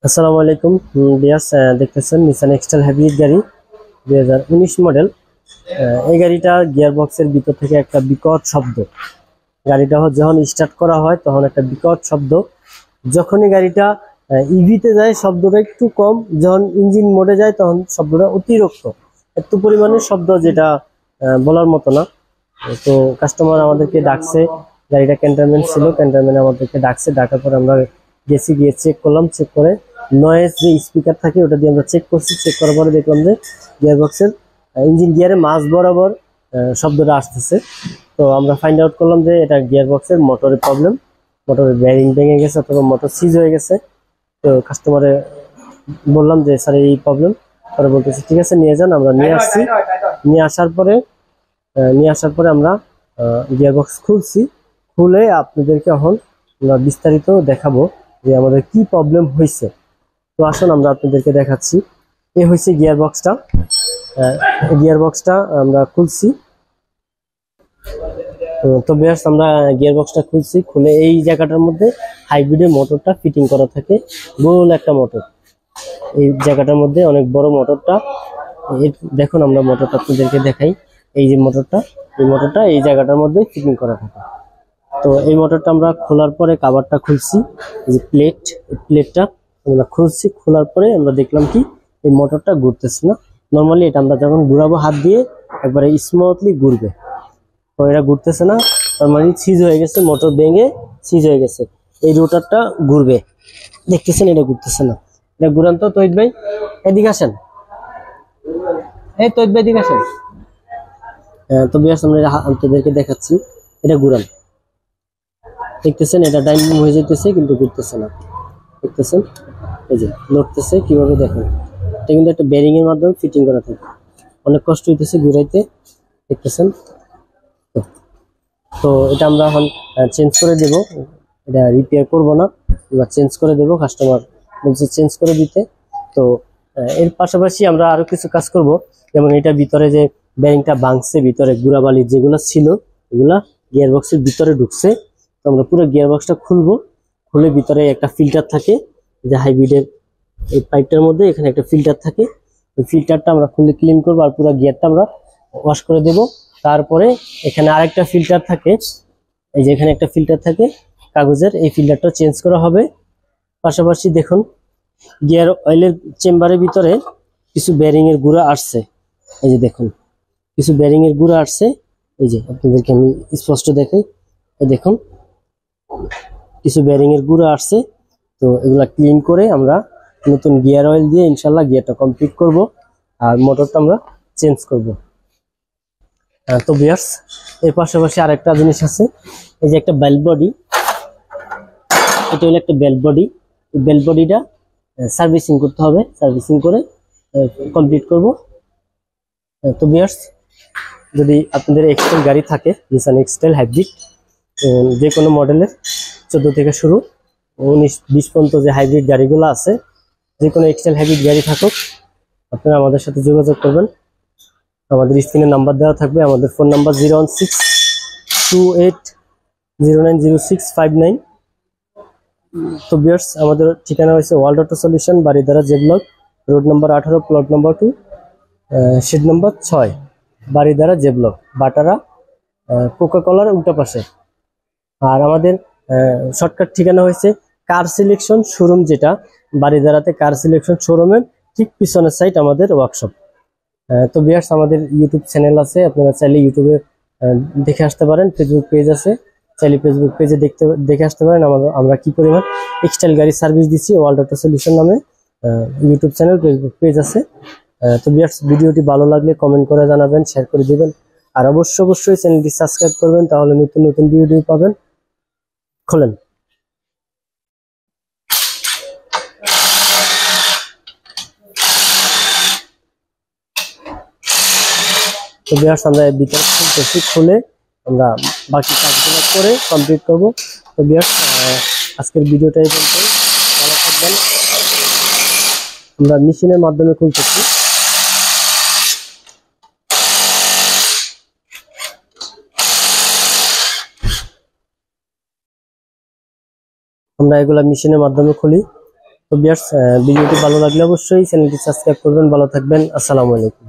আসসালামু আলাইকুম বিয়াস, দেখতেছেন নিসান এক্সটেল হাইব্রিড গাড়ি 2019 মডেল। এই গাড়িটা গিয়ার বক্সের ভিতর থেকে একটা বিকট শব্দ। গাড়িটা যখন স্টার্ট করা হয় তখন একটা বিকট শব্দ। যখনই গাড়িটা ইভিতে যায় শব্দটা একটু কম, যখন ইঞ্জিন মোডে যায় তখন শব্দটা অতিরিক্ত, এত পরিমাণের শব্দ যেটা বলার মতো না। তো কাস্টমার আমাদেরকে ডাকছে, গাড়িটা ক্যান্টনমেন্ট ছিল, ক্যান্টনমেন্ট আমাদেরকে ডাকছে, ডাকার পর আমরা গিয়ে চেক করলাম। চেক করে নয়েজ যে স্পিকার থাকে ওটা দিয়ে আমরা চেক করছি। চেক করার পরে দেখলাম যে গিয়ার বক্সের ইঞ্জিন গিয়ারে মাঝ বরাবর শব্দটা আসতেছে। তো আমরা ফাইন্ড আউট করলাম যে এটা গিয়ার বক্সের মোটরের প্রবলেম, মোটরের বেয়ারিং ভেঙে গেছে অথবা মোটর সিজ হয়ে গেছে। তো কাস্টমারে বললাম যে স্যার এই প্রবলেম। পরে বলতেছে ঠিক আছে নিয়ে যান। আমরা নিয়ে আসছি। নিয়ে আসার পরে আমরা গিয়ারবক্স খুলছি। খুলে আপনাদেরকে এখন আমরা বিস্তারিত দেখাবো যে আমাদের কি প্রবলেম হয়েছে। তো আসুন আমরা আপনাদেরকে দেখাচ্ছি। এই হয়েছে গিয়ারবক্সটা আমরা খুলছি। তো বেশ আমরা গিয়ারবক্সটা খুলছি। খুলে এই জায়গাটার মধ্যে হাইব্রিডের মোটরটা ফিটিং করা থাকে, গোল একটা মোটর। এই জায়গাটার মধ্যে অনেক বড় মোটরটা। দেখুন আমরা মোটরটা আপনাদেরকে দেখাই। এই যে মোটরটা এই জায়গাটার মধ্যে ফিটিং করা থাকে। তো এই মোটরটা আমরা খোলার পরে কাভারটা খুলছি, এই যে প্লেটটা আমরা খুলছি। খোলার পরে আমরা দেখলাম কি এই মোটরটা ঘুরতেছে না। নর্মালি এটা আমরা যখন ঘুরাবো হাত দিয়ে একবারে স্মুথলি ঘুরবে, তো এটা ঘুরতেছে না। তার মানে সিজ হয়ে গেছে, মোটর ভেঙে সিজ হয়ে গেছে। এই রোটারটা ঘুরবে, দেখতেছেন এটা ঘুরতেছে না। এটা ঘুরান তো তৈত ভাই, এদিকে আসেন। এই তৈত ভাই এদিকে আসেন। তো বিয়াস আমরা আপনাদেরকে দেখাচ্ছি, এটা ঘুরান। দেখতেছেন এটা ডাইনিং হয়ে যেতেছে কিন্তু ঘুরতেছে না। দেখতেছেন এই যে লড়তেছে কিভাবে, দেখেন। এটা কিন্তু একটা বেরিং এর মাধ্যমে ফিটিং করা থাকে, অনেক কষ্ট হইতেছে ঘুরাইতে। দেখতেছেন তো তো এটা আমরা এখন চেঞ্জ করে দেব। এটা রিপেয়ার করব না, আমরা চেঞ্জ করে দেব। কাস্টমার বলছে চেঞ্জ করে দিতে। তো এর পাশাপাশি আমরা আরো কিছু কাজ করব। যেমন এটা ভিতরে যে বেরিংটা ভাঙছে, ভিতরে গুড়াবালি যেগুলো ছিল এগুলা গিয়ার বক্সের ভিতরে ঢুকছে। তো আমরা পুরো গিয়ার বক্সটা খুলবো। খুলে ভিতরে একটা ফিল্টার থাকে, যে হাইব্রিডের এই পাইপটার মধ্যে এখানে একটা ফিল্টার থাকে। ওই ফিল্টারটা আমরা খুলে ক্লিন করবো আর পুরো গিয়ারটা আমরা ওয়াশ করে দেব। তারপরে এখানে আরেকটা ফিল্টার থাকে, এই যে এখানে একটা ফিল্টার থাকে কাগজের, এই ফিল্টারটা চেঞ্জ করা হবে। পাশাপাশি দেখুন গিয়ার অয়েলের চেম্বারের ভিতরে কিছু বেয়ারিং এর গুঁড়া আসছে। এই যে দেখুন কিছু বেয়ারিং এর গুঁড়া আসছে। এই যে আপনাদেরকে আমি স্পষ্ট দেখাই, এই দেখুন কিছু বেয়ারিং এর গুঁড়া আসছে। তো এগুলা ক্লিন করে আমরা নতুন গিয়ার অয়েল দিয়ে ইনশাল্লাহ গিয়ারটা কমপ্লিট করব আর মোটরটা আমরা চেঞ্জ করব। তো ভিউয়ার্স এর পাশাপাশি আরেকটা জিনিস আছে, এই যে একটা বেল্ট বডি। এটা হলো একটা বেল্ট বডি। এই বেল্ট বডিটা সার্ভিসিং করতে হবে, সার্ভিসিং করে কমপ্লিট করব। তো ভিউয়ার্স যদি আপনাদের এক্সটেল গাড়ি থাকে, নিসান এক্সটেল হাইব্রিড যে কোনো মডেলের 14 থেকে শুরু 19-20 পর্যন্ত যে হাইব্রিড গাড়িগুলো আছে, যে কোনো এক্সটেল হাইব্রিড গাড়ি থাকুক, আপনারা আমাদের সাথে যোগাযোগ করবেন। আমাদের স্ক্রিনে নাম্বার দেওয়া থাকবে, আমাদের ফোন নাম্বার 01628090659। তো ভিউয়ার্স আমাদের ঠিকানা হয়েছে world auto solution, Baridhara J block, road number 18, plot number 2, shed number 6, Baridhara J block, Bhatara কোকা কলার উল্টা পাশে। আর আমাদের শর্টকাট ঠিকানা হয়েছে কার সিলেকশন শোরুম, যেটা বাড়িধারাতে কার সিলেকশন শোরুমের ঠিক পিছনের সাইড আমাদের ওয়ার্কশপ। তো ভিউয়ার্স আমাদের ইউটিউব চ্যানেল আছে, আপনারা চাইলে ইউটিউবে দেখে আসতে পারেন। ফেসবুক পেজ আছে, চাইলে ফেসবুক পেজে দেখে আসতে পারেন আমরা কি পরিমাণ এক্সটাইল গাড়ি সার্ভিস দিচ্ছি। ওয়ার্ল্ড অটো সলিউশন নামে ইউটিউব চ্যানেল, ফেসবুক পেজ আছে। তো ভিউয়ার্স ভিডিওটি ভালো লাগলে কমেন্ট করে জানাবেন, শেয়ার করে দিবেন আর অবশ্যই চ্যানেলটি সাবস্ক্রাইব করবেন, তাহলে নতুন নতুন ভিডিও পাবেন। খোলেন। তো ভিউয়ার্স আমরা ভিতরে খুলতেছি, খুলে আমরা বাকি কাজগুলো করে কমপ্লিট করব। তো ভিউয়ার্স আজকের ভিডিওটা এই পর্যন্ত, ভালো থাকবেন। আমরা মেশিনের মাধ্যমে খুলতেছি। আমরা এগুলা মেশিনের মাধ্যমে খুলি। তো ভিউয়ার্স, ভিডিওটি ভালো লাগলে অবশ্যই চ্যানেলটি সাবস্ক্রাইব করবেন। ভালো থাকবেন। আসসালামু আলাইকুম।